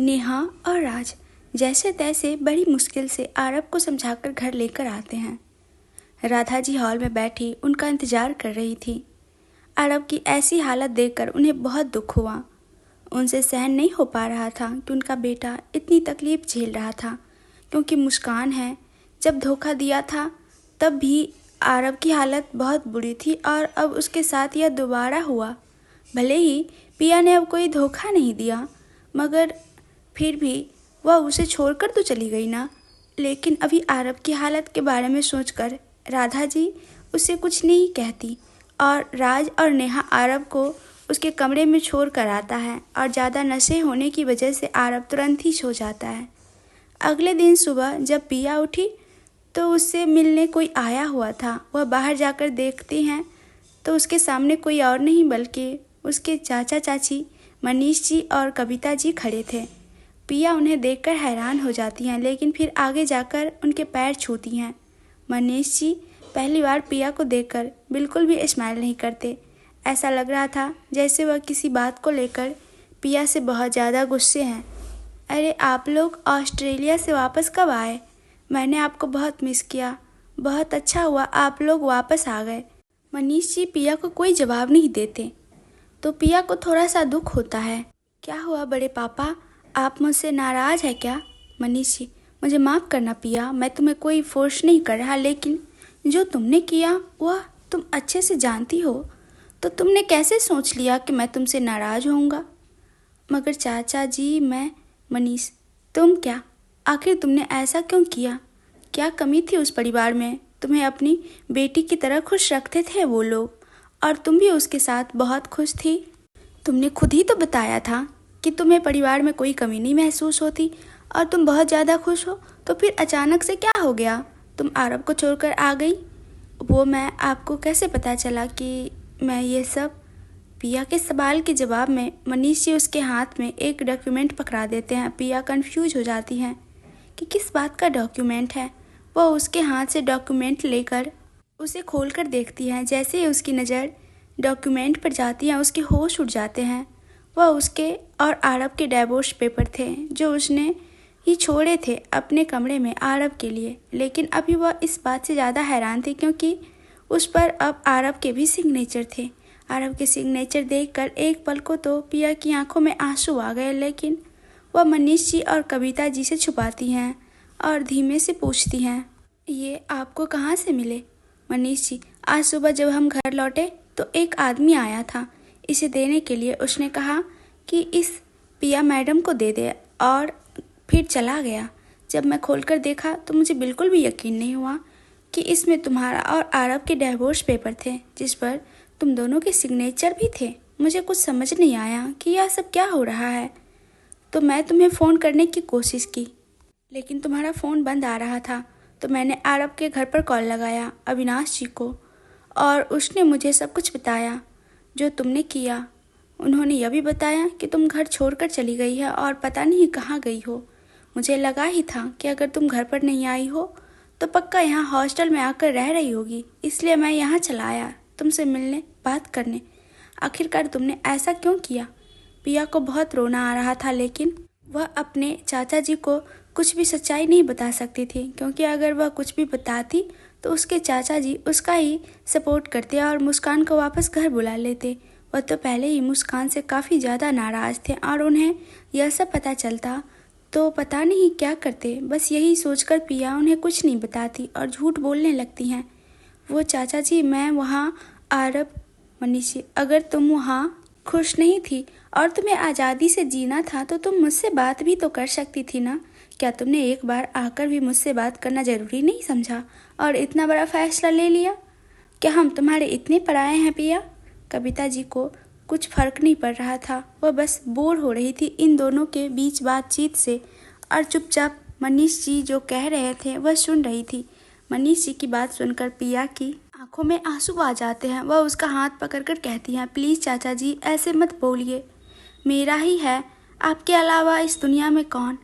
नेहा और राज जैसे तैसे बड़ी मुश्किल से आरव को समझाकर घर लेकर आते हैं। राधा जी हॉल में बैठी उनका इंतजार कर रही थी। आरव की ऐसी हालत देखकर उन्हें बहुत दुख हुआ। उनसे सहन नहीं हो पा रहा था कि उनका बेटा इतनी तकलीफ झेल रहा था, क्योंकि मुस्कान है जब धोखा दिया था तब भी आरव की हालत बहुत बुरी थी और अब उसके साथ यह दोबारा हुआ। भले ही पिया ने अब कोई धोखा नहीं दिया, मगर फिर भी वह उसे छोड़कर तो चली गई ना। लेकिन अभी आरव की हालत के बारे में सोचकर राधा जी उसे कुछ नहीं कहती और राज और नेहा आरव को उसके कमरे में छोड़ कर आता है और ज़्यादा नशे होने की वजह से आरव तुरंत ही सो जाता है। अगले दिन सुबह जब पिया उठी तो उससे मिलने कोई आया हुआ था। वह बाहर जाकर देखती हैं तो उसके सामने कोई और नहीं बल्कि उसके चाचा चाची मनीष जी और कविता जी खड़े थे। पिया उन्हें देखकर हैरान हो जाती हैं, लेकिन फिर आगे जाकर उनके पैर छूती हैं। मनीष जी पहली बार पिया को देखकर बिल्कुल भी स्माइल नहीं करते। ऐसा लग रहा था जैसे वह किसी बात को लेकर पिया से बहुत ज़्यादा गुस्से हैं। अरे आप लोग ऑस्ट्रेलिया से वापस कब आए? मैंने आपको बहुत मिस किया। बहुत अच्छा हुआ आप लोग वापस आ गए। मनीष जी पिया को कोई जवाब नहीं देते तो पिया को थोड़ा सा दुख होता है। क्या हुआ बड़े पापा, आप मुझसे नाराज़ है क्या? मनीष जी, मुझे माफ़ करना पिया, मैं तुम्हें कोई फोर्स नहीं कर रहा, लेकिन जो तुमने किया वह तुम अच्छे से जानती हो, तो तुमने कैसे सोच लिया कि मैं तुमसे नाराज़ होऊंगा? मगर चाचा जी मनीष, तुम क्या, आखिर तुमने ऐसा क्यों किया? क्या कमी थी उस परिवार में? तुम्हें अपनी बेटी की तरह खुश रखते थे वो लोग और तुम भी उसके साथ बहुत खुश थी। तुमने खुद ही तो बताया था कि तुम्हें परिवार में कोई कमी नहीं महसूस होती और तुम बहुत ज़्यादा खुश हो, तो फिर अचानक से क्या हो गया? तुम आरव को छोड़कर आ गई। वो मैं आपको कैसे पता चला कि मैं ये सब? पिया के सवाल के जवाब में मनीष जी उसके हाथ में एक डॉक्यूमेंट पकड़ा देते हैं। पिया कंफ्यूज हो जाती हैं कि किस बात का डॉक्यूमेंट है। वह उसके हाथ से डॉक्यूमेंट लेकर उसे खोलकर देखती हैं। जैसे ही उसकी नज़र डॉक्यूमेंट पर जाती है उसके होश उड़ जाते हैं। वह उसके और आरव के डिवोर्स पेपर थे जो उसने ही छोड़े थे अपने कमरे में आरव के लिए। लेकिन अभी वह इस बात से ज़्यादा हैरान थी क्योंकि उस पर अब आरव के भी सिग्नेचर थे। आरव के सिग्नेचर देखकर एक पल को तो पिया की आंखों में आंसू आ गए, लेकिन वह मनीष जी और कविता जी से छुपाती हैं और धीमे से पूछती हैं, ये आपको कहाँ से मिले? मनीष जी, आज सुबह जब हम घर लौटे तो एक आदमी आया था इसे देने के लिए। उसने कहा कि इस पिया मैडम को दे दे और फिर चला गया। जब मैं खोलकर देखा तो मुझे बिल्कुल भी यकीन नहीं हुआ कि इसमें तुम्हारा और आरव के डिवोर्स पेपर थे जिस पर तुम दोनों के सिग्नेचर भी थे। मुझे कुछ समझ नहीं आया कि यह सब क्या हो रहा है, तो मैं तुम्हें फ़ोन करने की कोशिश की, लेकिन तुम्हारा फ़ोन बंद आ रहा था। तो मैंने आरव के घर पर कॉल लगाया अविनाश जी को और उसने मुझे सब कुछ बताया जो तुमने किया। उन्होंने यह भी बताया कि तुम घर छोड़कर चली गई है और पता नहीं कहाँ गई हो। मुझे लगा ही था कि अगर तुम घर पर नहीं आई हो तो पक्का यहाँ हॉस्टल में आकर रह रही होगी, इसलिए मैं यहाँ चला आया तुमसे मिलने, बात करने। आखिरकार तुमने ऐसा क्यों किया? पिया को बहुत रोना आ रहा था, लेकिन वह अपने चाचा जी को कुछ भी सच्चाई नहीं बता सकती थी, क्योंकि अगर वह कुछ भी बताती तो उसके चाचा जी उसका ही सपोर्ट करते और मुस्कान को वापस घर बुला लेते। वह तो पहले ही मुस्कान से काफ़ी ज़्यादा नाराज़ थे और उन्हें यह सब पता चलता तो पता नहीं क्या करते। बस यही सोचकर पिया उन्हें कुछ नहीं बताती और झूठ बोलने लगती हैं। वो चाचा जी, मैं वहाँ आरव। मनीष जी, अगर तुम वहाँ खुश नहीं थी और तुम्हें आज़ादी से जीना था तो तुम मुझसे बात भी तो कर सकती थी ना। क्या तुमने एक बार आकर भी मुझसे बात करना ज़रूरी नहीं समझा और इतना बड़ा फैसला ले लिया? क्या हम तुम्हारे इतने पराए हैं पिया? कविता जी को कुछ फर्क नहीं पड़ रहा था। वह बस बोर हो रही थी इन दोनों के बीच बातचीत से और चुपचाप मनीष जी जो कह रहे थे वह सुन रही थी। मनीष जी की बात सुनकर पिया की आंखों में आंसू आ जाते हैं। वह उसका हाथ पकड़कर कहती हैं, प्लीज़ चाचा जी ऐसे मत बोलिए, मेरा ही है, आपके अलावा इस दुनिया में कौन?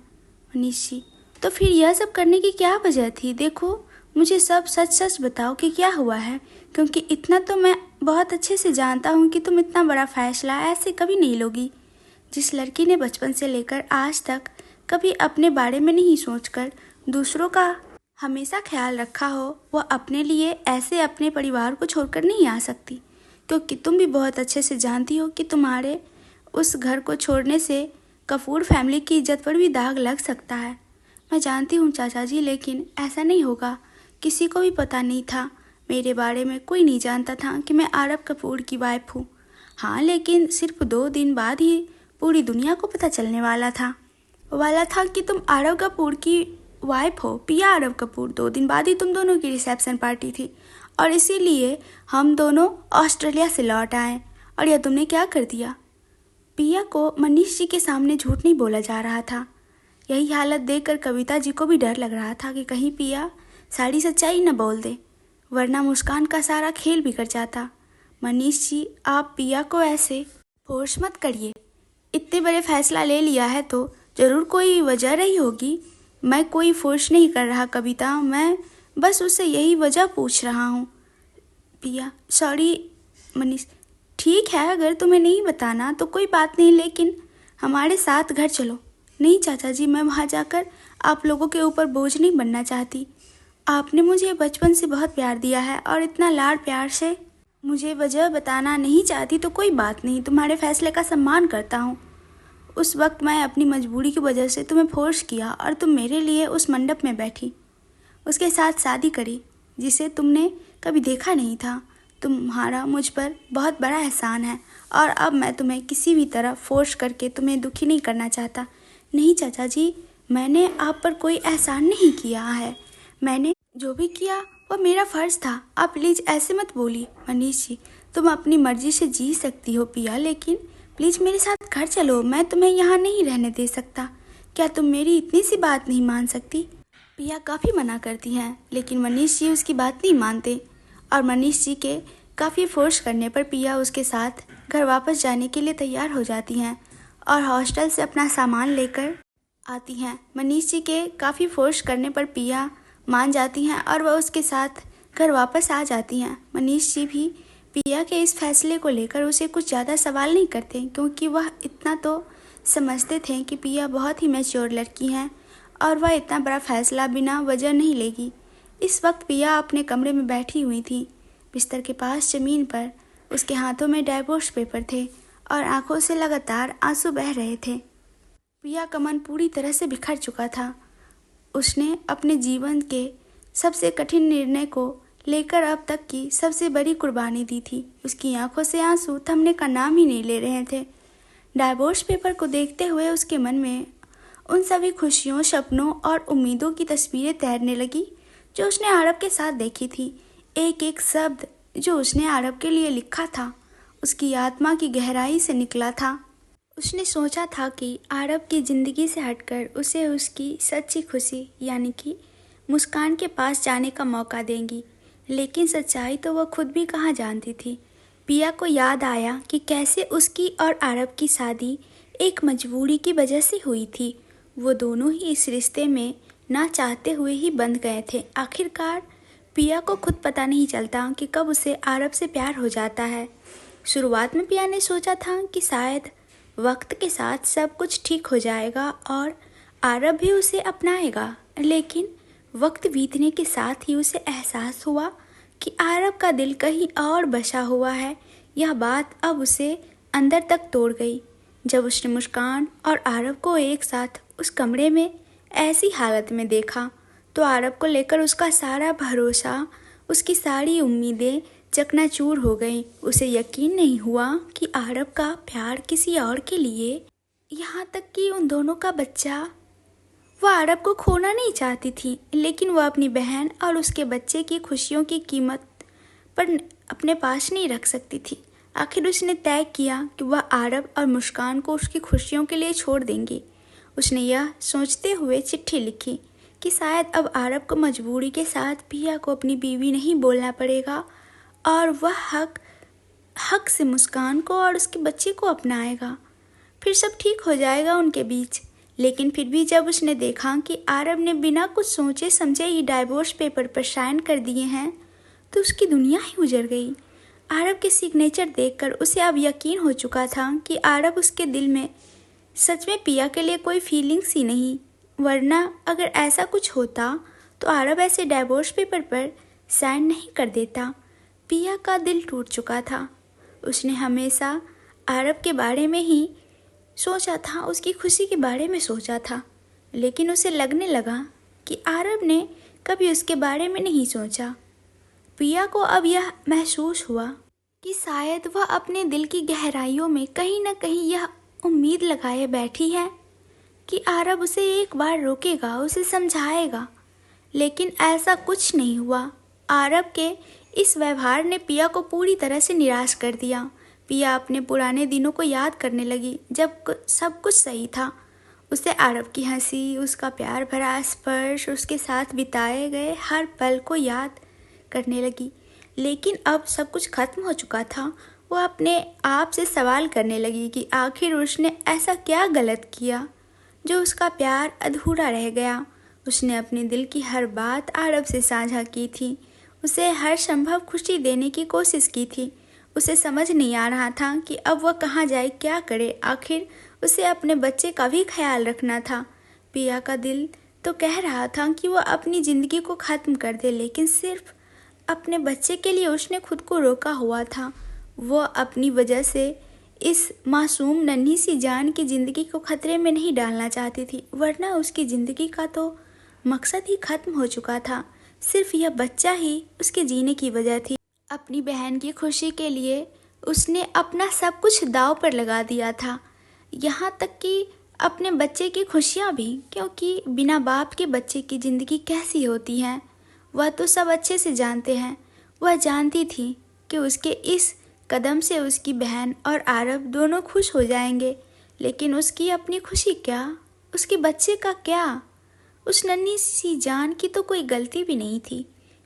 मनीष जी, तो फिर यह सब करने की क्या वजह थी? देखो, मुझे सब सच सच बताओ कि क्या हुआ है, क्योंकि इतना तो मैं बहुत अच्छे से जानता हूँ कि तुम इतना बड़ा फैसला ऐसे कभी नहीं लोगी जिस लड़की ने बचपन से लेकर आज तक कभी अपने बारे में नहीं सोचकर दूसरों का हमेशा ख्याल रखा हो, वह अपने लिए ऐसे अपने परिवार को छोड़कर नहीं आ सकती, क्योंकि तुम भी बहुत अच्छे से जानती हो कि तुम्हारे उस घर को छोड़ने से कपूर फैमिली की इज्जत पर भी दाग लग सकता है। मैं जानती हूँ चाचा जी, लेकिन ऐसा नहीं होगा। किसी को भी पता नहीं था मेरे बारे में, कोई नहीं जानता था कि मैं आरव कपूर की वाइफ हूँ। हाँ, लेकिन सिर्फ 2 दिन बाद ही पूरी दुनिया को पता चलने वाला था कि तुम आरव कपूर की वाइफ हो, पिया आरव कपूर। 2 दिन बाद ही तुम दोनों की रिसेप्शन पार्टी थी और इसीलिए हम दोनों ऑस्ट्रेलिया से लौट आए। और यह तुमने क्या कर दिया? पिया को मनीष जी के सामने झूठ नहीं बोला जा रहा था। यही हालत देखकर कविता जी को भी डर लग रहा था कि कहीं पिया सारी सच्चाई न बोल दे, वरना मुस्कान का सारा खेल बिगड़ जाता। मनीष जी, आप पिया को ऐसे फोर्स मत करिए। इतने बड़े फैसला ले लिया है तो ज़रूर कोई वजह रही होगी। मैं कोई फोर्स नहीं कर रहा कविता, मैं बस उससे यही वजह पूछ रहा हूँ। पिया, सॉरी मनीष। ठीक है, अगर तुम्हें नहीं बताना तो कोई बात नहीं, लेकिन हमारे साथ घर चलो। नहीं चाचा जी, मैं वहाँ जाकर आप लोगों के ऊपर बोझ नहीं बनना चाहती। आपने मुझे बचपन से बहुत प्यार दिया है और इतना लाड प्यार से मुझे वजह बताना नहीं चाहती तो कोई बात नहीं, तुम्हारे फैसले का सम्मान करता हूँ। उस वक्त मैं अपनी मजबूरी की वजह से तुम्हें फोर्स किया और तुम मेरे लिए उस मंडप में बैठी, उसके साथ शादी करी जिसे तुमने कभी देखा नहीं था। तुम्हारा मुझ पर बहुत बड़ा एहसान है और अब मैं तुम्हें किसी भी तरह फोर्स करके तुम्हें दुखी नहीं करना चाहता। नहीं चाचा जी, मैंने आप पर कोई एहसान नहीं किया है। मैंने जो भी किया वह मेरा फ़र्ज़ था। आप प्लीज़ ऐसे मत बोलिए। मनीष जी, तुम अपनी मर्ज़ी से जी सकती हो पिया, लेकिन प्लीज़ मेरे साथ घर चलो। मैं तुम्हें यहाँ नहीं रहने दे सकता। क्या तुम मेरी इतनी सी बात नहीं मान सकती? पिया काफ़ी मना करती हैं, लेकिन मनीष जी उसकी बात नहीं मानते और मनीष जी के काफ़ी फोर्स करने पर पिया उसके साथ घर वापस जाने के लिए तैयार हो जाती हैं और हॉस्टल से अपना सामान लेकर आती हैं। मनीष जी के काफ़ी फोर्स करने पर पिया मान जाती हैं और वह उसके साथ घर वापस आ जाती हैं। मनीष जी भी पिया के इस फैसले को लेकर उसे कुछ ज़्यादा सवाल नहीं करते, क्योंकि वह इतना तो समझते थे कि पिया बहुत ही मैच्योर लड़की हैं और वह इतना बड़ा फैसला बिना वजह नहीं लेगी। इस वक्त पिया अपने कमरे में बैठी हुई थी, बिस्तर के पास ज़मीन पर। उसके हाथों में डाइवोर्स पेपर थे और आंखों से लगातार आंसू बह रहे थे। पिया का मन पूरी तरह से बिखर चुका था। उसने अपने जीवन के सबसे कठिन निर्णय को लेकर अब तक की सबसे बड़ी कुर्बानी दी थी। उसकी आंखों से आंसू थमने का नाम ही नहीं ले रहे थे। डाइवोर्स पेपर को देखते हुए उसके मन में उन सभी खुशियों, सपनों और उम्मीदों की तस्वीरें तैरने लगी जो उसने आरव के साथ देखी थी। एक एक शब्द जो उसने आरव के लिए लिखा था उसकी आत्मा की गहराई से निकला था। उसने सोचा था कि आरव की ज़िंदगी से हटकर उसे उसकी सच्ची खुशी यानी कि मुस्कान के पास जाने का मौका देंगी, लेकिन सच्चाई तो वह खुद भी कहाँ जानती थी। पिया को याद आया कि कैसे उसकी और आरव की शादी एक मजबूरी की वजह से हुई थी। वो दोनों ही इस रिश्ते में ना चाहते हुए ही बंध गए थे। आखिरकार पिया को खुद पता नहीं चलता कि कब उसे आरव से प्यार हो जाता है। शुरुआत में पिया ने सोचा था कि शायद वक्त के साथ सब कुछ ठीक हो जाएगा और आरव भी उसे अपनाएगा, लेकिन वक्त बीतने के साथ ही उसे एहसास हुआ कि आरव का दिल कहीं और बसा हुआ है। यह बात अब उसे अंदर तक तोड़ गई जब उसने मुस्कान और आरव को एक साथ उस कमरे में ऐसी हालत में देखा। तो आरव को लेकर उसका सारा भरोसा, उसकी सारी उम्मीदें चकनाचूर हो गई। उसे यकीन नहीं हुआ कि आरव का प्यार किसी और के लिए, यहाँ तक कि उन दोनों का बच्चा। वह आरव को खोना नहीं चाहती थी, लेकिन वह अपनी बहन और उसके बच्चे की खुशियों की कीमत पर अपने पास नहीं रख सकती थी। आखिर उसने तय किया कि वह आरव और मुस्कान को उसकी खुशियों के लिए छोड़ देंगी। उसने यह सोचते हुए चिट्ठी लिखी कि शायद अब आरव को मजबूरी के साथ पिया को अपनी बीवी नहीं बोलना पड़ेगा और वह हक से मुस्कान को और उसके बच्चे को अपनाएगा। फिर सब ठीक हो जाएगा उनके बीच। लेकिन फिर भी जब उसने देखा कि आरव ने बिना कुछ सोचे समझे ही डाइवोर्स पेपर पर साइन कर दिए हैं, तो उसकी दुनिया ही उजड़ गई। आरव के सिग्नेचर देखकर उसे अब यकीन हो चुका था कि आरव उसके दिल में सच में पिया के लिए कोई फीलिंग्स ही नहीं, वरना अगर ऐसा कुछ होता तो आरब ऐसे डाइवोर्स पेपर पर साइन नहीं कर देता। पिया का दिल टूट चुका था। उसने हमेशा आरब के बारे में ही सोचा था, उसकी खुशी के बारे में सोचा था, लेकिन उसे लगने लगा कि आरब ने कभी उसके बारे में नहीं सोचा। पिया को अब यह महसूस हुआ कि शायद वह अपने दिल की गहराइयों में कहीं न कहीं यह उम्मीद लगाए बैठी है कि आरब उसे एक बार रोकेगा, उसे समझाएगा, लेकिन ऐसा कुछ नहीं हुआ। आरब के इस व्यवहार ने पिया को पूरी तरह से निराश कर दिया। पिया अपने पुराने दिनों को याद करने लगी, जब सब कुछ सही था। उसे आरब की हंसी, उसका प्यार भरा स्पर्श, उसके साथ बिताए गए हर पल को याद करने लगी। लेकिन अब सब कुछ खत्म हो चुका था। वो अपने आप से सवाल करने लगी कि आखिर उसने ऐसा क्या गलत किया जो उसका प्यार अधूरा रह गया। उसने अपने दिल की हर बात आरब से साझा की थी, उसे हर संभव खुशी देने की कोशिश की थी। उसे समझ नहीं आ रहा था कि अब वह कहाँ जाए, क्या करे। आखिर उसे अपने बच्चे का भी ख्याल रखना था। पिया का दिल तो कह रहा था कि वह अपनी ज़िंदगी को ख़त्म कर दे, लेकिन सिर्फ अपने बच्चे के लिए उसने खुद को रोका हुआ था। वह अपनी वजह से इस मासूम नन्ही सी जान की ज़िंदगी को खतरे में नहीं डालना चाहती थी, वरना उसकी ज़िंदगी का तो मकसद ही खत्म हो चुका था। सिर्फ यह बच्चा ही उसके जीने की वजह थी। अपनी बहन की खुशी के लिए उसने अपना सब कुछ दांव पर लगा दिया था, यहाँ तक कि अपने बच्चे की खुशियाँ भी, क्योंकि बिना बाप के बच्चे की ज़िंदगी कैसी होती है वह तो सब अच्छे से जानते हैं। वह जानती थी कि उसके इस कदम से उसकी बहन और आरब दोनों खुश हो जाएंगे, लेकिन उसकी अपनी खुशी क्या, उसके बच्चे का क्या? उस नन्ही सी जान की तो कोई गलती भी नहीं थी।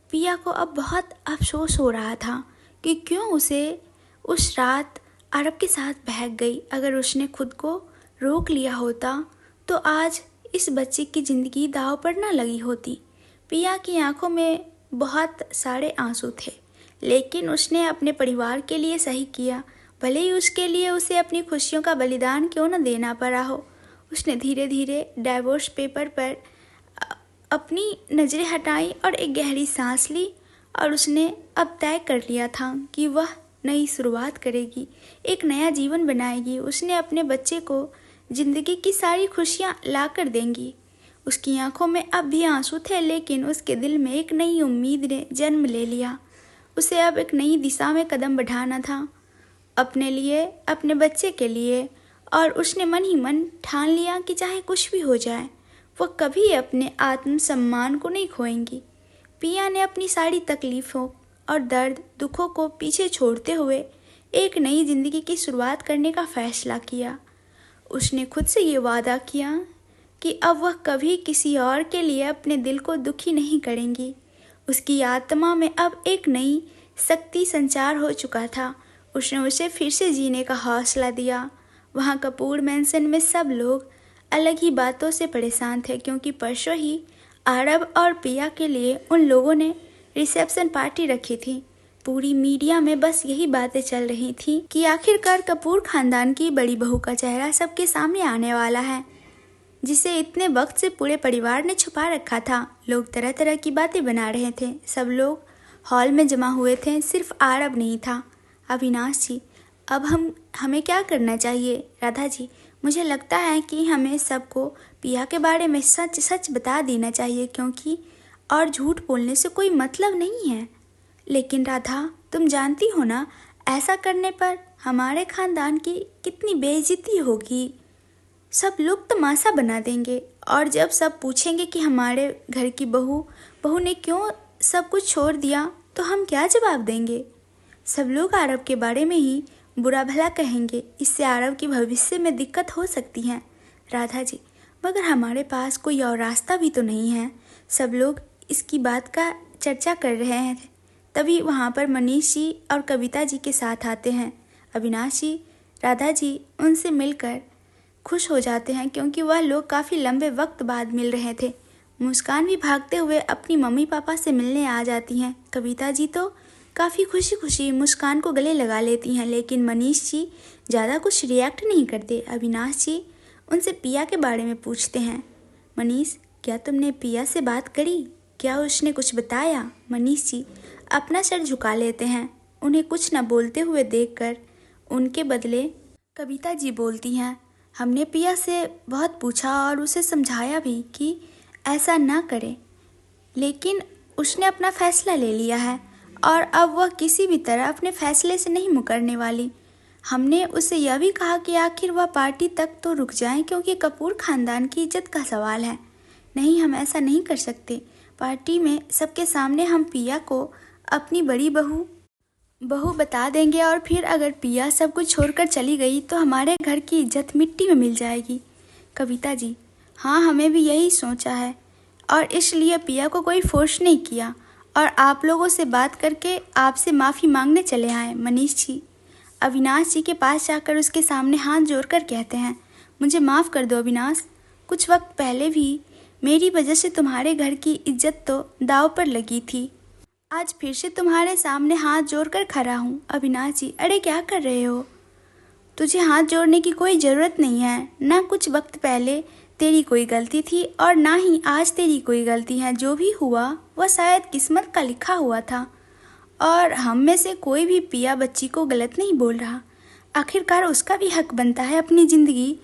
पिया को अब बहुत अफसोस हो रहा था कि क्यों उसे उस रात आरब के साथ बहक गई। अगर उसने खुद को रोक लिया होता तो आज इस बच्चे की ज़िंदगी दांव पर न लगी होती। पिया की आंखों में बहुत सारे आंसू थे, लेकिन उसने अपने परिवार के लिए सही किया, भले ही उसके लिए उसे अपनी खुशियों का बलिदान क्यों न देना पड़ा हो। उसने धीरे धीरे डाइवोर्स पेपर पर अपनी नज़रें हटाई और एक गहरी सांस ली, और उसने अब तय कर लिया था कि वह नई शुरुआत करेगी, एक नया जीवन बनाएगी। उसने अपने बच्चे को ज़िंदगी की सारी खुशियाँ ला कर देंगी। उसकी आंखों में अब भी आंसू थे, लेकिन उसके दिल में एक नई उम्मीद ने जन्म ले लिया। उसे अब एक नई दिशा में कदम बढ़ाना था, अपने लिए, अपने बच्चे के लिए। और उसने मन ही मन ठान लिया कि चाहे कुछ भी हो जाए, वह कभी अपने आत्मसम्मान को नहीं खोएंगी। पिया ने अपनी सारी तकलीफ़ों और दर्द दुखों को पीछे छोड़ते हुए एक नई ज़िंदगी की शुरुआत करने का फ़ैसला किया। उसने खुद से ये वादा किया कि अब वह कभी किसी और के लिए अपने दिल को दुखी नहीं करेंगी। उसकी आत्मा में अब एक नई शक्ति संचार हो चुका था। उसने उसे फिर से जीने का हौसला दिया। वहाँ कपूर मैंसन में सब लोग अलग ही बातों से परेशान थे, क्योंकि परसों ही आरब और पिया के लिए उन लोगों ने रिसेप्शन पार्टी रखी थी। पूरी मीडिया में बस यही बातें चल रही थी कि आखिरकार कपूर खानदान की बड़ी बहू का चेहरा सबके सामने आने वाला है, जिसे इतने वक्त से पूरे परिवार ने छुपा रखा था। लोग तरह तरह की बातें बना रहे थे। सब लोग हॉल में जमा हुए थे, सिर्फ आरब नहीं था। अविनाश जी, अब हमें क्या करना चाहिए? राधा जी, मुझे लगता है कि हमें सबको पिया के बारे में सच सच बता देना चाहिए, क्योंकि और झूठ बोलने से कोई मतलब नहीं है। लेकिन राधा, तुम जानती हो ना, ऐसा करने पर हमारे खानदान की कितनी बेइज्जती होगी। सब लोग तमाशा बना देंगे, और जब सब पूछेंगे कि हमारे घर की बहू ने क्यों सब कुछ छोड़ दिया, तो हम क्या जवाब देंगे? सब लोग आरब के बारे में ही बुरा भला कहेंगे। इससे आरब की भविष्य में दिक्कत हो सकती है। राधा जी, मगर हमारे पास कोई और रास्ता भी तो नहीं है। सब लोग इसकी बात का चर्चा कर रहे हैं, तभी वहाँ पर मनीष जी और कविता जी के साथ आते हैं। अविनाश जी, राधा जी उनसे मिलकर खुश हो जाते हैं, क्योंकि वह लोग काफ़ी लंबे वक्त बाद मिल रहे थे। मुस्कान भी भागते हुए अपनी मम्मी पापा से मिलने आ जाती हैं। कविता जी तो काफ़ी खुशी खुशी मुस्कान को गले लगा लेती हैं, लेकिन मनीष जी ज़्यादा कुछ रिएक्ट नहीं करते। अविनाश जी उनसे पिया के बारे में पूछते हैं। मनीष, क्या तुमने पिया से बात करी? क्या उसने कुछ बताया? मनीष जी अपना सर झुका लेते हैं। उन्हें कुछ न बोलते हुए देखकर उनके बदले कविता जी बोलती हैं, हमने पिया से बहुत पूछा और उसे समझाया भी कि ऐसा ना करे, लेकिन उसने अपना फैसला ले लिया है और अब वह किसी भी तरह अपने फैसले से नहीं मुकरने वाली। हमने उसे यह भी कहा कि आखिर वह पार्टी तक तो रुक जाएं, क्योंकि कपूर खानदान की इज्जत का सवाल है। नहीं, हम ऐसा नहीं कर सकते। पार्टी में सबके सामने हम पिया को अपनी बड़ी बहू बता देंगे और फिर अगर पिया सब कुछ छोड़कर चली गई तो हमारे घर की इज्जत मिट्टी में मिल जाएगी। कविता जी, हाँ, हमें भी यही सोचा है और इसलिए पिया को कोई फोर्स नहीं किया और आप लोगों से बात करके आपसे माफ़ी मांगने चले आए। मनीष जी अविनाश जी के पास जाकर उसके सामने हाथ जोड़कर कहते हैं, मुझे माफ़ कर दो अविनाश, कुछ वक्त पहले भी मेरी वजह से तुम्हारे घर की इज्जत तो दांव पर लगी थी। आज फिर से तुम्हारे सामने हाथ जोड़कर खड़ा हूँ। अविनाश जी, अरे क्या कर रहे हो? तुझे हाथ जोड़ने की कोई ज़रूरत नहीं है। ना कुछ वक्त पहले तेरी कोई गलती थी और ना ही आज तेरी कोई गलती है। जो भी हुआ वह शायद किस्मत का लिखा हुआ था और हम में से कोई भी पिया बच्ची को गलत नहीं बोल रहा। आखिरकार उसका भी हक बनता है अपनी ज़िंदगी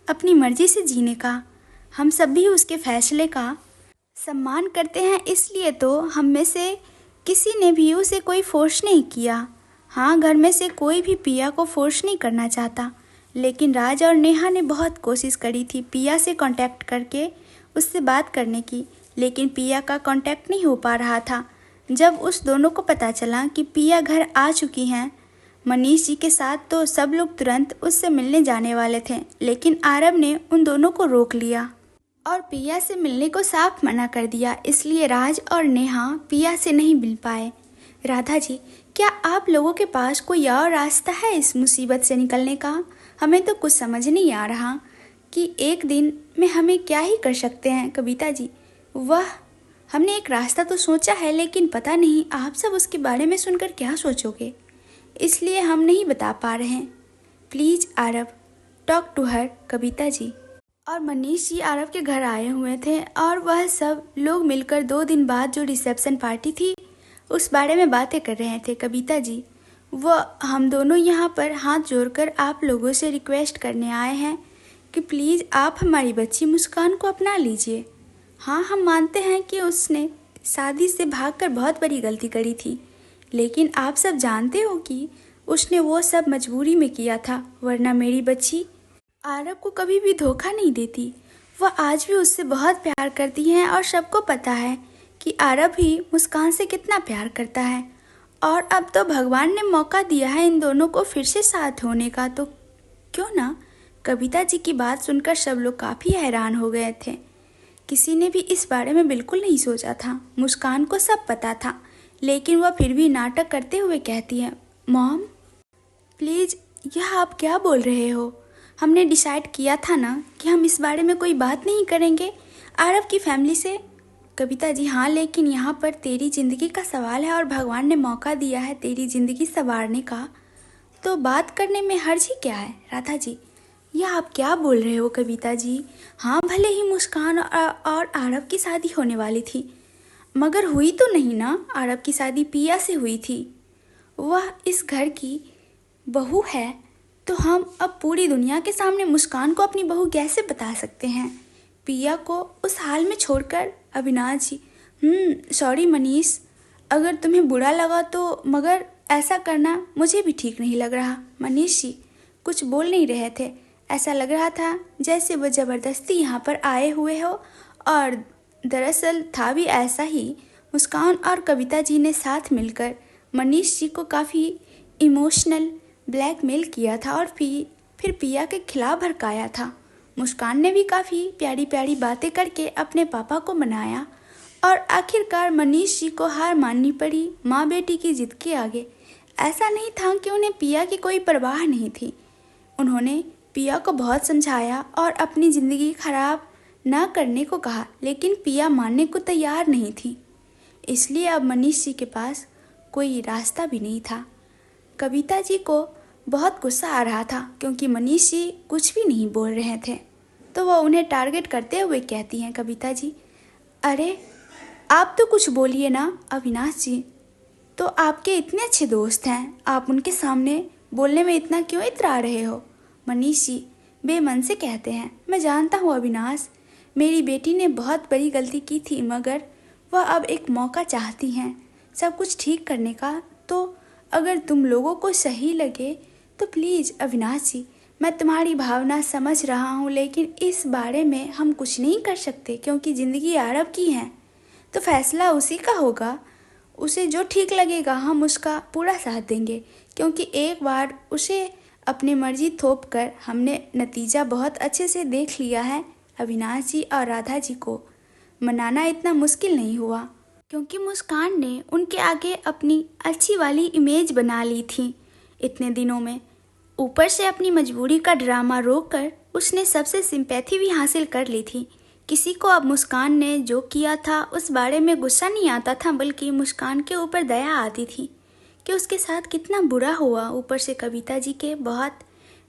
अपनी मर्जी से जीने का। हम सब भी उसके फैसले का सम्मान करते हैं, इसलिए तो हम में से किसी ने भी उसे कोई फोर्स नहीं किया। हाँ, घर में से कोई भी पिया को फोर्स नहीं करना चाहता, लेकिन राज और नेहा ने बहुत कोशिश करी थी पिया से कांटेक्ट करके उससे बात करने की, लेकिन पिया का कांटेक्ट नहीं हो पा रहा था। जब उस दोनों को पता चला कि पिया घर आ चुकी हैं मनीष जी के साथ, तो सब लोग तुरंत उससे मिलने जाने वाले थे, लेकिन आरव ने उन दोनों को रोक लिया और पिया से मिलने को साफ मना कर दिया। इसलिए राज और नेहा पिया से नहीं मिल पाए। राधा जी, क्या आप लोगों के पास कोई और रास्ता है इस मुसीबत से निकलने का? हमें तो कुछ समझ नहीं आ रहा कि एक दिन में हमें क्या ही कर सकते हैं। कविता जी, वह हमने एक रास्ता तो सोचा है, लेकिन पता नहीं आप सब उसके बारे में सुनकर क्या सोचोगे, इसलिए हम नहीं बता पा रहे हैं। Please Aarav, talk to her. Kavita ji और मनीष जी आरव के घर आए हुए थे और वह सब लोग मिलकर 2 दिन बाद जो रिसेप्शन पार्टी थी उस बारे में बातें कर रहे थे। कविता जी, वह हम दोनों यहाँ पर हाथ जोड़कर आप लोगों से रिक्वेस्ट करने आए हैं कि प्लीज़ आप हमारी बच्ची मुस्कान को अपना लीजिए। हाँ, हम मानते हैं कि उसने शादी से भागकर बहुत बड़ी गलती करी थी, लेकिन आप सब जानते हो कि उसने वो सब मजबूरी में किया था, वरना मेरी बच्ची आरव को कभी भी धोखा नहीं देती। वह आज भी उससे बहुत प्यार करती है और सबको पता है कि आरव भी मुस्कान से कितना प्यार करता है। और अब तो भगवान ने मौका दिया है इन दोनों को फिर से साथ होने का, तो क्यों ना। कविता जी की बात सुनकर सब लोग काफ़ी हैरान हो गए थे। किसी ने भी इस बारे में बिल्कुल नहीं सोचा था। मुस्कान को सब पता था, लेकिन वह फिर भी नाटक करते हुए कहती है, मॉम प्लीज़, यह आप क्या बोल रहे हो? हमने डिसाइड किया था ना कि हम इस बारे में कोई बात नहीं करेंगे आरव की फैमिली से। कविता जी, हाँ, लेकिन यहाँ पर तेरी ज़िंदगी का सवाल है और भगवान ने मौका दिया है तेरी ज़िंदगी संवारने का, तो बात करने में हर्ज ही क्या है। राधा जी, यह आप क्या बोल रहे हो? कविता जी, हाँ, भले ही मुस्कान और आरव की शादी होने वाली थी, मगर हुई तो नहीं ना। आरव की शादी पिया से हुई थी, वह इस घर की बहू है, तो हम अब पूरी दुनिया के सामने मुस्कान को अपनी बहू कैसे बता सकते हैं, पिया को उस हाल में छोड़कर। अविनाश जी, सॉरी मनीष, अगर तुम्हें बुरा लगा तो, मगर ऐसा करना मुझे भी ठीक नहीं लग रहा। मनीष जी कुछ बोल नहीं रहे थे, ऐसा लग रहा था जैसे वो ज़बरदस्ती यहाँ पर आए हुए हो, और दरअसल था भी ऐसा ही। मुस्कान और कविता जी ने साथ मिलकर मनीष जी को काफ़ी इमोशनल ब्लैकमेल किया था और फिर पिया के खिलाफ भड़काया था। मुस्कान ने भी काफ़ी प्यारी प्यारी बातें करके अपने पापा को मनाया और आखिरकार मनीष जी को हार माननी पड़ी माँ बेटी की जिद के आगे। ऐसा नहीं था कि उन्हें पिया की कोई परवाह नहीं थी। उन्होंने पिया को बहुत समझाया और अपनी ज़िंदगी खराब ना करने को कहा, लेकिन पिया मानने को तैयार नहीं थी। इसलिए अब मनीष जी के पास कोई रास्ता भी नहीं था। कविता जी को बहुत गुस्सा आ रहा था क्योंकि मनीष जी कुछ भी नहीं बोल रहे थे। तो वह उन्हें टारगेट करते हुए कहती हैं, कविता जी, अरे आप तो कुछ बोलिए ना। अविनाश जी तो आपके इतने अच्छे दोस्त हैं, आप उनके सामने बोलने में इतना क्यों इतरा रहे हो। मनीष जी बेमन से कहते हैं, मैं जानता हूँ अविनाश, मेरी बेटी ने बहुत बड़ी गलती की थी, मगर वह अब एक मौका चाहती हैं सब कुछ ठीक करने का। तो अगर तुम लोगों को सही लगे तो प्लीज़ अविनाश जी, मैं तुम्हारी भावना समझ रहा हूँ, लेकिन इस बारे में हम कुछ नहीं कर सकते क्योंकि ज़िंदगी आरब की है, तो फैसला उसी का होगा। उसे जो ठीक लगेगा हम उसका पूरा साथ देंगे, क्योंकि एक बार उसे अपनी मर्जी थोप कर हमने नतीजा बहुत अच्छे से देख लिया है। अविनाश जी और राधा जी को मनाना इतना मुश्किल नहीं हुआ, क्योंकि मुस्कान ने उनके आगे अपनी अच्छी वाली इमेज बना ली थी इतने दिनों में। ऊपर से अपनी मजबूरी का ड्रामा रोककर उसने सबसे सिंपैथी भी हासिल कर ली थी। किसी को अब मुस्कान ने जो किया था उस बारे में गुस्सा नहीं आता था, बल्कि मुस्कान के ऊपर दया आती थी कि उसके साथ कितना बुरा हुआ। ऊपर से कविता जी के बहुत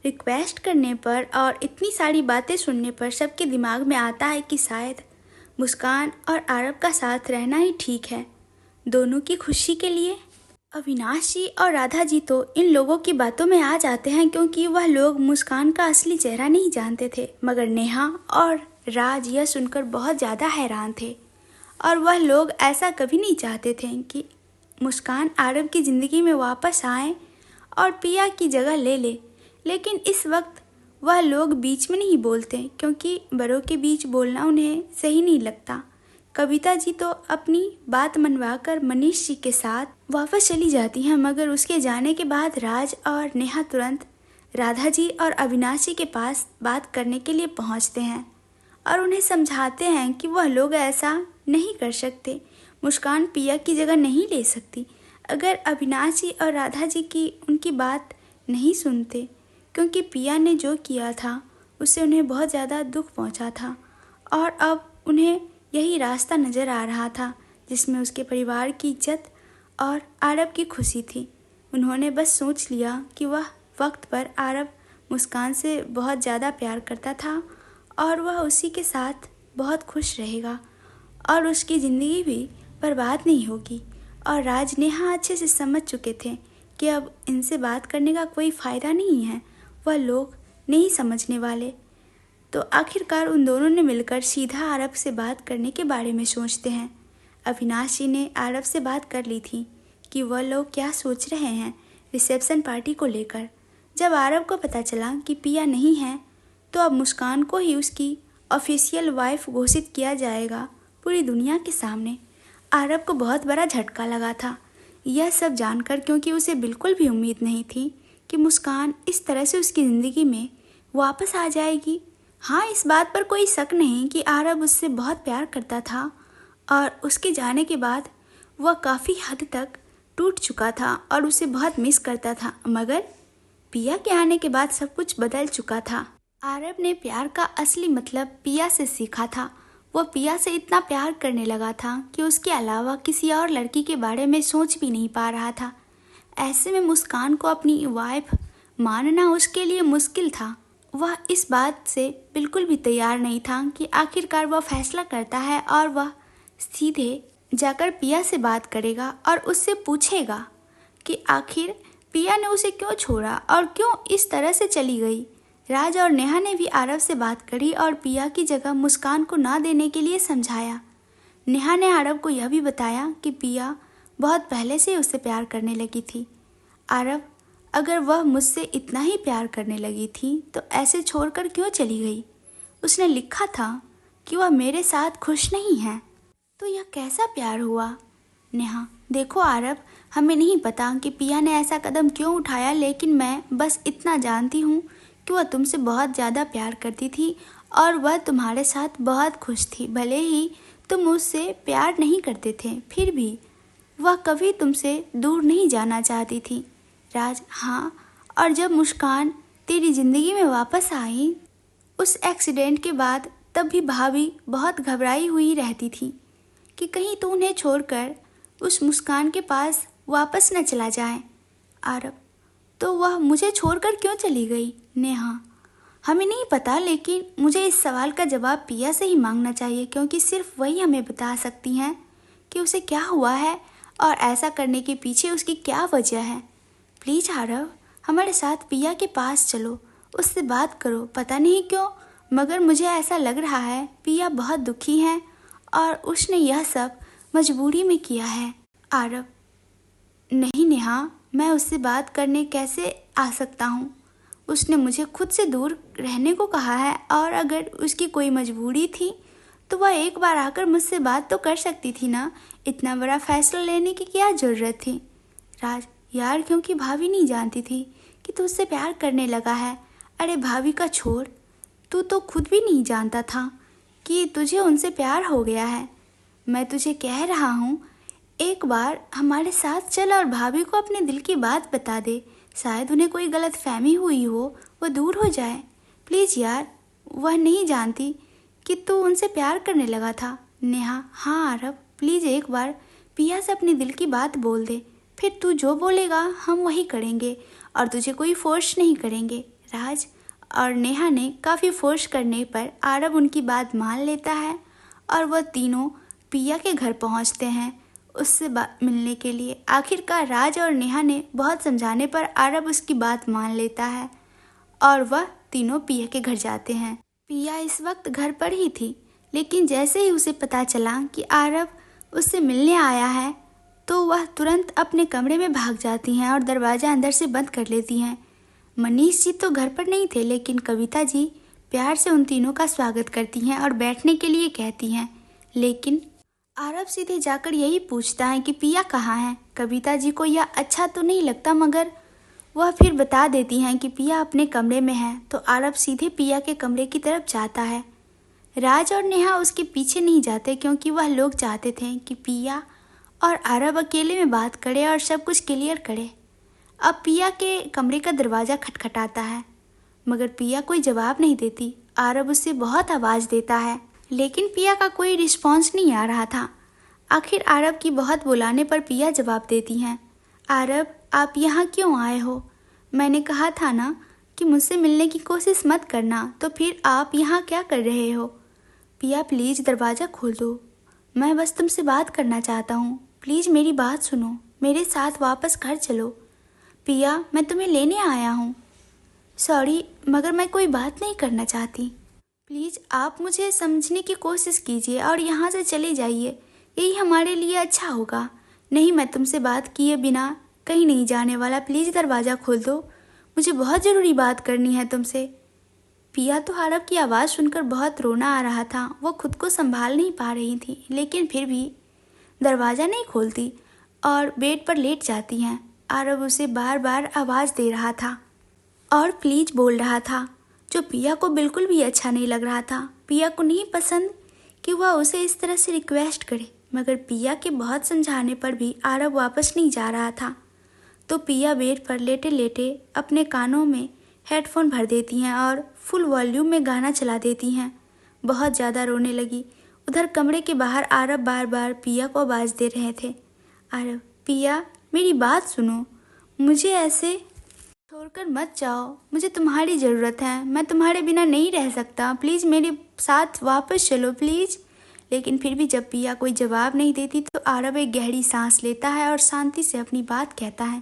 रिक्वेस्ट करने पर और इतनी सारी बातें सुनने पर सबके दिमाग में आता है कि शायद मुस्कान और आरब का साथ रहना ही ठीक है दोनों की खुशी के लिए। अविनाश जी और राधा जी तो इन लोगों की बातों में आ जाते हैं, क्योंकि वह लोग मुस्कान का असली चेहरा नहीं जानते थे, मगर नेहा और राज यह सुनकर बहुत ज़्यादा हैरान थे। और वह लोग ऐसा कभी नहीं चाहते थे कि मुस्कान आरब की ज़िंदगी में वापस आए और पिया की जगह ले ले, लेकिन इस वक्त वह लोग बीच में नहीं बोलते, क्योंकि बड़ों के बीच बोलना उन्हें सही नहीं लगता। कविता जी तो अपनी बात मनवाकर मनीष जी के साथ वापस चली जाती हैं, मगर उसके जाने के बाद राज और नेहा तुरंत राधा जी और अविनाश जी के पास बात करने के लिए पहुंचते हैं और उन्हें समझाते हैं कि वह लोग ऐसा नहीं कर सकते, मुस्कान पिया की जगह नहीं ले सकती। अगर अविनाश जी और राधा जी की उनकी बात नहीं सुनते, क्योंकि पिया ने जो किया था उससे उन्हें बहुत ज़्यादा दुख पहुंचा था और अब उन्हें यही रास्ता नज़र आ रहा था जिसमें उसके परिवार की इज्जत और आरब की खुशी थी। उन्होंने बस सोच लिया कि वह वक्त पर आरब मुस्कान से बहुत ज़्यादा प्यार करता था और वह उसी के साथ बहुत खुश रहेगा और उसकी ज़िंदगी भी बर्बाद नहीं होगी। और राज नेहा अच्छे से समझ चुके थे कि अब इनसे बात करने का कोई फ़ायदा नहीं है, वह लोग नहीं समझने वाले। तो आखिरकार उन दोनों ने मिलकर सीधा आरब से बात करने के बारे में सोचते हैं। अविनाश जी ने आरब से बात कर ली थी कि वह लोग क्या सोच रहे हैं रिसेप्शन पार्टी को लेकर। जब आरब को पता चला कि पिया नहीं है, तो अब मुस्कान को ही उसकी ऑफिशियल वाइफ घोषित किया जाएगा पूरी दुनिया के सामने। आरब को बहुत बड़ा झटका लगा था यह सब जानकर, क्योंकि उसे बिल्कुल भी उम्मीद नहीं थी कि मुस्कान इस तरह से उसकी ज़िंदगी में वापस आ जाएगी। हाँ, इस बात पर कोई शक नहीं कि आरब उससे बहुत प्यार करता था और उसके जाने के बाद वह काफ़ी हद तक टूट चुका था और उसे बहुत मिस करता था, मगर पिया के आने के बाद सब कुछ बदल चुका था। आरब ने प्यार का असली मतलब पिया से सीखा था। वह पिया से इतना प्यार करने लगा था कि उसके अलावा किसी और लड़की के बारे में सोच भी नहीं पा रहा था। ऐसे में मुस्कान को अपनी वाइफ मानना उसके लिए मुश्किल था। वह इस बात से बिल्कुल भी तैयार नहीं था कि आखिरकार वह फैसला करता है और वह सीधे जाकर पिया से बात करेगा और उससे पूछेगा कि आखिर पिया ने उसे क्यों छोड़ा और क्यों इस तरह से चली गई। राज और नेहा ने भी आरब से बात करी और पिया की जगह मुस्कान को ना देने के लिए समझाया। नेहा ने आरब को यह भी बताया कि पिया बहुत पहले से उससे प्यार करने लगी थी। आरब, अगर वह मुझसे इतना ही प्यार करने लगी थी तो ऐसे छोड़कर क्यों चली गई। उसने लिखा था कि वह मेरे साथ खुश नहीं है, तो यह कैसा प्यार हुआ। नेहा, देखो आरब, हमें नहीं पता कि पिया ने ऐसा कदम क्यों उठाया, लेकिन मैं बस इतना जानती हूँ कि वह तुमसे बहुत ज़्यादा प्यार करती थी और वह तुम्हारे साथ बहुत खुश थी। भले ही तुम उससे प्यार नहीं करते थे, फिर भी वह कभी तुमसे दूर नहीं जाना चाहती थी। राज, हाँ, और जब मुस्कान तेरी ज़िंदगी में वापस आई उस एक्सीडेंट के बाद, तब भी भाभी बहुत घबराई हुई रहती थी कि कहीं तो उन्हें छोड़कर उस मुस्कान के पास वापस न चला जाए। आरब, तो वह मुझे छोड़कर क्यों चली गई। नेहा, हमें नहीं पता, लेकिन मुझे इस सवाल का जवाब पिया से ही मांगना चाहिए, क्योंकि सिर्फ वही हमें बता सकती हैं कि उसे क्या हुआ है और ऐसा करने के पीछे उसकी क्या वजह है। प्लीज़ आरव, हमारे साथ पिया के पास चलो, उससे बात करो। पता नहीं क्यों, मगर मुझे ऐसा लग रहा है पिया बहुत दुखी है और उसने यह सब मजबूरी में किया है। आरव: नहीं नेहा, मैं उससे बात करने कैसे आ सकता हूँ? उसने मुझे खुद से दूर रहने को कहा है, और अगर उसकी कोई मजबूरी थी तो वह एक बार आकर मुझसे बात तो कर सकती थी ना। इतना बड़ा फैसला लेने की क्या ज़रूरत थी? राज: यार, क्योंकि भाभी नहीं जानती थी कि तू उससे प्यार करने लगा है। अरे भाभी का छोड़, तू तो खुद भी नहीं जानता था कि तुझे उनसे प्यार हो गया है। मैं तुझे कह रहा हूँ, एक बार हमारे साथ चल और भाभी को अपने दिल की बात बता दे। शायद उन्हें कोई गलत फहमी हुई हो, वो दूर हो जाए। प्लीज़ यार, वह नहीं जानती कि तू उनसे प्यार करने लगा था। नेहा: हाँ आरव, प्लीज़ एक बार पिया से अपने दिल की बात बोल दे, फिर तू जो बोलेगा हम वही करेंगे और तुझे कोई फोर्स नहीं करेंगे। राज और नेहा ने काफ़ी फोर्स करने पर आरव उनकी बात मान लेता है और वह तीनों पिया के घर पहुंचते हैं उससे मिलने के लिए। आखिरकार राज और नेहा ने बहुत समझाने पर आरव उसकी बात मान लेता है और वह तीनों पिया के घर जाते हैं। पिया इस वक्त घर पर ही थी, लेकिन जैसे ही उसे पता चला कि आरव उससे मिलने आया है तो वह तुरंत अपने कमरे में भाग जाती हैं और दरवाज़ा अंदर से बंद कर लेती हैं। मनीष जी तो घर पर नहीं थे, लेकिन कविता जी प्यार से उन तीनों का स्वागत करती हैं और बैठने के लिए कहती हैं, लेकिन आरव सीधे जाकर यही पूछता है कि पिया कहाँ है। कविता जी को यह अच्छा तो नहीं लगता, मगर वह फिर बता देती हैं कि पिया अपने कमरे में है, तो आरव सीधे पिया के कमरे की तरफ जाता है। राज और नेहा उसके पीछे नहीं जाते, क्योंकि वह लोग चाहते थे कि पिया और आरव अकेले में बात करे और सब कुछ क्लियर करे। अब पिया के कमरे का दरवाज़ा खटखटाता है, मगर पिया कोई जवाब नहीं देती। आरव उससे बहुत आवाज़ देता है, लेकिन पिया का कोई रिस्पॉन्स नहीं आ रहा था। आखिर आरव की बहुत बुलाने पर पिया जवाब देती हैं, आरव, आप यहाँ क्यों आए हो? मैंने कहा था ना कि मुझसे मिलने की कोशिश मत करना, तो फिर आप यहाँ क्या कर रहे हो? पिया, प्लीज़ दरवाज़ा खोल दो, मैं बस तुमसे बात करना चाहता हूँ। प्लीज़ मेरी बात सुनो, मेरे साथ वापस घर चलो। पिया, मैं तुम्हें लेने आया हूँ। सॉरी, मगर मैं कोई बात नहीं करना चाहती। प्लीज़ आप मुझे समझने की कोशिश कीजिए और यहाँ से चले जाइए, यही हमारे लिए अच्छा होगा। नहीं, मैं तुमसे बात किए बिना कहीं नहीं जाने वाला। प्लीज़ दरवाज़ा खोल दो, मुझे बहुत ज़रूरी बात करनी है तुमसे। पिया तो आरव की आवाज़ सुनकर बहुत रोना आ रहा था। वो खुद को संभाल नहीं पा रही थी, लेकिन फिर भी दरवाज़ा नहीं खोलती और बेड पर लेट जाती हैं। आरव उसे बार बार आवाज़ दे रहा था और प्लीज़ बोल रहा था, जो पिया को बिल्कुल भी अच्छा नहीं लग रहा था। पिया को नहीं पसंद कि वह उसे इस तरह से रिक्वेस्ट करे, मगर पिया के बहुत समझाने पर भी आरव वापस नहीं जा रहा था। तो पिया बेड पर लेटे लेटे अपने कानों में हेडफोन भर देती हैं और फुल वॉल्यूम में गाना चला देती हैं। बहुत ज़्यादा रोने लगी। उधर कमरे के बाहर आरव बार बार पिया को आवाज़ दे रहे थे, आरव, पिया, मेरी बात सुनो, मुझे ऐसे छोड़कर मत जाओ, मुझे तुम्हारी ज़रूरत है, मैं तुम्हारे बिना नहीं रह सकता, प्लीज़ मेरे साथ वापस चलो प्लीज़। लेकिन फिर भी जब पिया कोई जवाब नहीं देती तो आरव एक गहरी सांस लेता है और शांति से अपनी बात कहता है,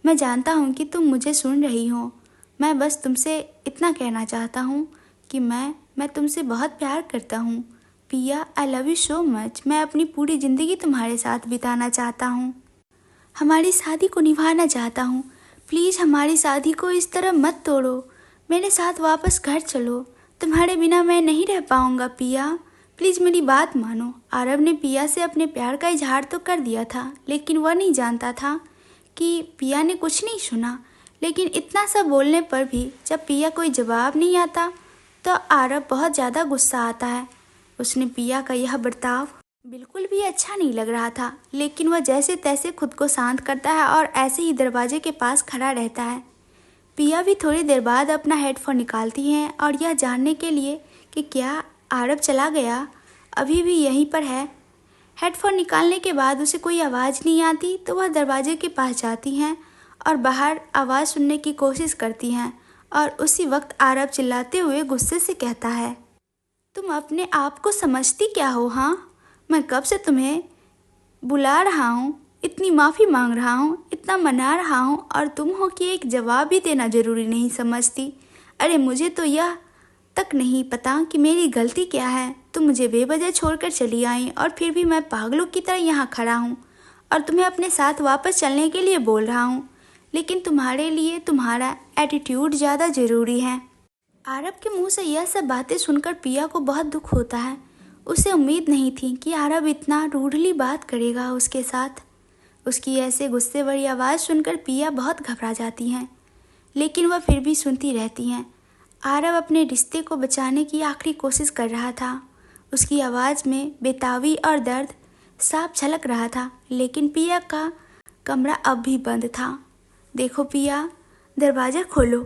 मैं जानता हूँ कि तुम मुझे सुन रही हो। मैं बस तुमसे इतना कहना चाहता हूँ कि मैं तुमसे बहुत प्यार करता हूँ। पिया, I love you so much. मैं अपनी पूरी ज़िंदगी तुम्हारे साथ बिताना चाहता हूँ, हमारी शादी को निभाना चाहता हूँ। प्लीज़ हमारी शादी को इस तरह मत तोड़ो, मेरे साथ वापस घर चलो, तुम्हारे बिना मैं नहीं रह पाऊँगा। पिया, प्लीज़ मेरी बात मानो। आरव ने पिया से अपने प्यार का इजहार तो कर दिया था, लेकिन वह नहीं जानता था कि पिया ने कुछ नहीं सुना। लेकिन इतना सब बोलने पर भी जब पिया कोई जवाब नहीं आता तो आरव बहुत ज़्यादा गुस्सा आता है। उसने पिया का यह बर्ताव बिल्कुल भी अच्छा नहीं लग रहा था, लेकिन वह जैसे तैसे खुद को शांत करता है और ऐसे ही दरवाजे के पास खड़ा रहता है। पिया भी थोड़ी देर बाद अपना हेडफोन निकालती है और यह जानने के लिए कि क्या आरव चला गया, अभी भी यहीं पर है। हेडफोन निकालने के बाद उसे कोई आवाज़ नहीं आती तो वह दरवाजे के पास जाती हैं और बाहर आवाज़ सुनने की कोशिश करती हैं और उसी वक्त आरव चिल्लाते हुए गुस्से से कहता है, तुम अपने आप को समझती क्या हो? हाँ, मैं कब से तुम्हें बुला रहा हूँ, इतनी माफ़ी मांग रहा हूँ, इतना मना रहा हूँ, और तुम हो कि एक जवाब भी देना ज़रूरी नहीं समझती। अरे मुझे तो यह तक नहीं पता कि मेरी गलती क्या है। तुम मुझे बेवजह छोड़कर चली आई और फिर भी मैं पागलों की तरह यहाँ खड़ा हूँ और तुम्हें अपने साथ वापस चलने के लिए बोल रहा हूँ, लेकिन तुम्हारे लिए तुम्हारा एटीट्यूड ज़्यादा ज़रूरी है। आरव के मुंह से यह सब बातें सुनकर पिया को बहुत दुख होता है। उसे उम्मीद नहीं थी कि आरव इतना रूडली बात करेगा उसके साथ। उसकी ऐसे गुस्से भरी आवाज़ सुनकर पिया बहुत घबरा जाती हैं, लेकिन वह फिर भी सुनती रहती हैं। आरव अपने रिश्ते को बचाने की आखिरी कोशिश कर रहा था। उसकी आवाज़ में बेताबी और दर्द साफ झलक रहा था, लेकिन पिया का कमरा अब भी बंद था। देखो पिया, दरवाज़ा खोलो,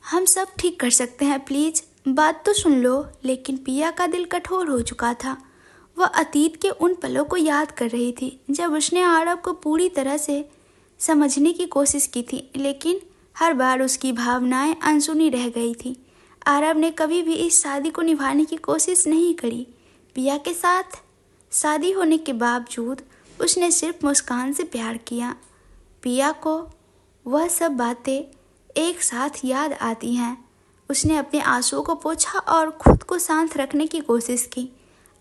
हम सब ठीक कर सकते हैं, प्लीज़ बात तो सुन लो। लेकिन पिया का दिल कठोर हो चुका था। वह अतीत के उन पलों को याद कर रही थी जब उसने आरव को पूरी तरह से समझने की कोशिश की थी, लेकिन हर बार उसकी भावनाएं अनसुनी रह गई थी। आरव ने कभी भी इस शादी को निभाने की कोशिश नहीं करी। पिया के साथ शादी होने के बावजूद उसने सिर्फ मुस्कान से प्यार किया। पिया को वह सब बातें एक साथ याद आती हैं। उसने अपने आंसुओं को पोंछा और खुद को शांत रखने की कोशिश की।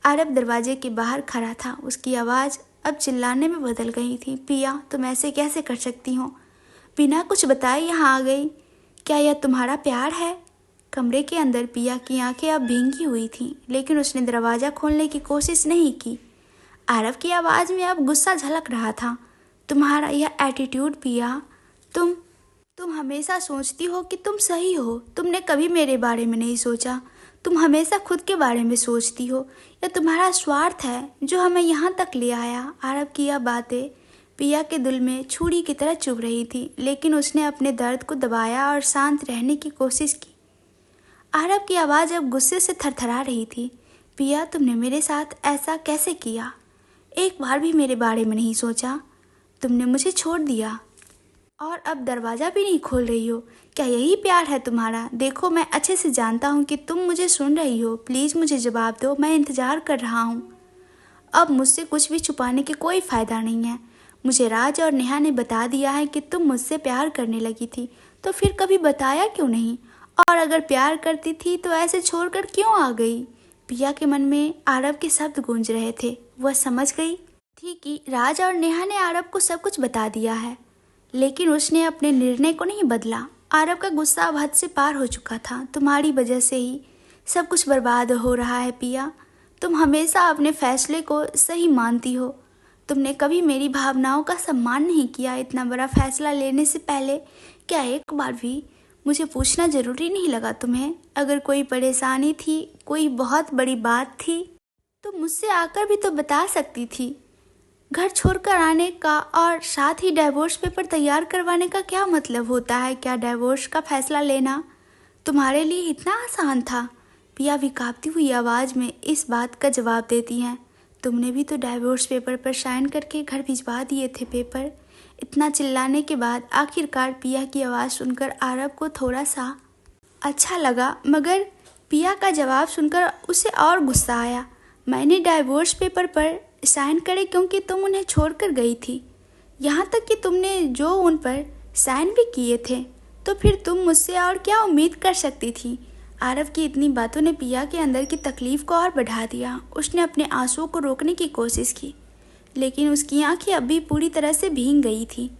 आरव दरवाजे के बाहर खड़ा था। उसकी आवाज़ अब चिल्लाने में बदल गई थी। पिया, तुम ऐसे कैसे कर सकती हो? बिना कुछ बताए यहाँ आ गई। क्या यह तुम्हारा प्यार है? कमरे के अंदर पिया की आंखें अब भींगी हुई थीं, लेकिन उसने दरवाज़ा खोलने की कोशिश नहीं की। आरव की आवाज़ में अब गुस्सा झलक रहा था। तुम्हारा यह एटीट्यूड पिया, तुम हमेशा सोचती हो कि तुम सही हो। तुमने कभी मेरे बारे में नहीं सोचा। तुम हमेशा खुद के बारे में सोचती हो। यह तुम्हारा स्वार्थ है जो हमें यहाँ तक ले आया। आरव की यह बातें पिया के दिल में छुरी की तरह चुभ रही थी, लेकिन उसने अपने दर्द को दबाया और शांत रहने की कोशिश की। आरव की आवाज़ अब गुस्से से थरथरा रही थी। पिया, तुमने मेरे साथ ऐसा कैसे किया? एक बार भी मेरे बारे में नहीं सोचा। तुमने मुझे छोड़ दिया और अब दरवाज़ा भी नहीं खोल रही हो। क्या यही प्यार है तुम्हारा? देखो, मैं अच्छे से जानता हूँ कि तुम मुझे सुन रही हो। प्लीज़ मुझे जवाब दो, मैं इंतज़ार कर रहा हूँ। अब मुझसे कुछ भी छुपाने के कोई फ़ायदा नहीं है। मुझे राज और नेहा ने बता दिया है कि तुम मुझसे प्यार करने लगी थी, तो फिर कभी बताया क्यों नहीं? और अगर प्यार करती थी तो ऐसे छोड़कर क्यों आ गई? पिया के मन में आरव के शब्द गूंज रहे थे। वह समझ गई थी कि राज और नेहा ने आरव को सब कुछ बता दिया है, लेकिन उसने अपने निर्णय को नहीं बदला। आरव का गुस्सा अब हद से पार हो चुका था। तुम्हारी वजह से ही सब कुछ बर्बाद हो रहा है पिया। तुम हमेशा अपने फैसले को सही मानती हो। तुमने कभी मेरी भावनाओं का सम्मान नहीं किया। इतना बड़ा फैसला लेने से पहले क्या एक बार भी मुझे पूछना ज़रूरी नहीं लगा तुम्हें? अगर कोई परेशानी थी, कोई बहुत बड़ी बात थी, तो मुझसे आकर भी तो बता सकती थी। घर छोड़कर आने का और साथ ही डाइवोर्स पेपर तैयार करवाने का क्या मतलब होता है? क्या डाइवोर्स का फैसला लेना तुम्हारे लिए इतना आसान था? पिया भी कांपती हुई आवाज़ में इस बात का जवाब देती हैं। तुमने भी तो डाइवोर्स पेपर पर साइन करके घर भिजवा दिए थे पेपर। इतना चिल्लाने के बाद आखिरकार पिया की आवाज़ सुनकर आरव को थोड़ा सा अच्छा लगा, मगर पिया का जवाब सुनकर उसे और गुस्सा आया। मैंने डाइवोर्स पेपर पर साइन करे क्योंकि तुम उन्हें छोड़कर गई थी। यहाँ तक कि तुमने जो उन पर साइन भी किए थे, तो फिर तुम मुझसे और क्या उम्मीद कर सकती थी? आरव की इतनी बातों ने पिया के अंदर की तकलीफ को और बढ़ा दिया। उसने अपने आंसुओं को रोकने की कोशिश की, लेकिन उसकी आंखें अब भी पूरी तरह से भीग गई थी।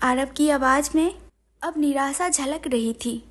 आरव की आवाज़ में अब निराशा झलक रही थी।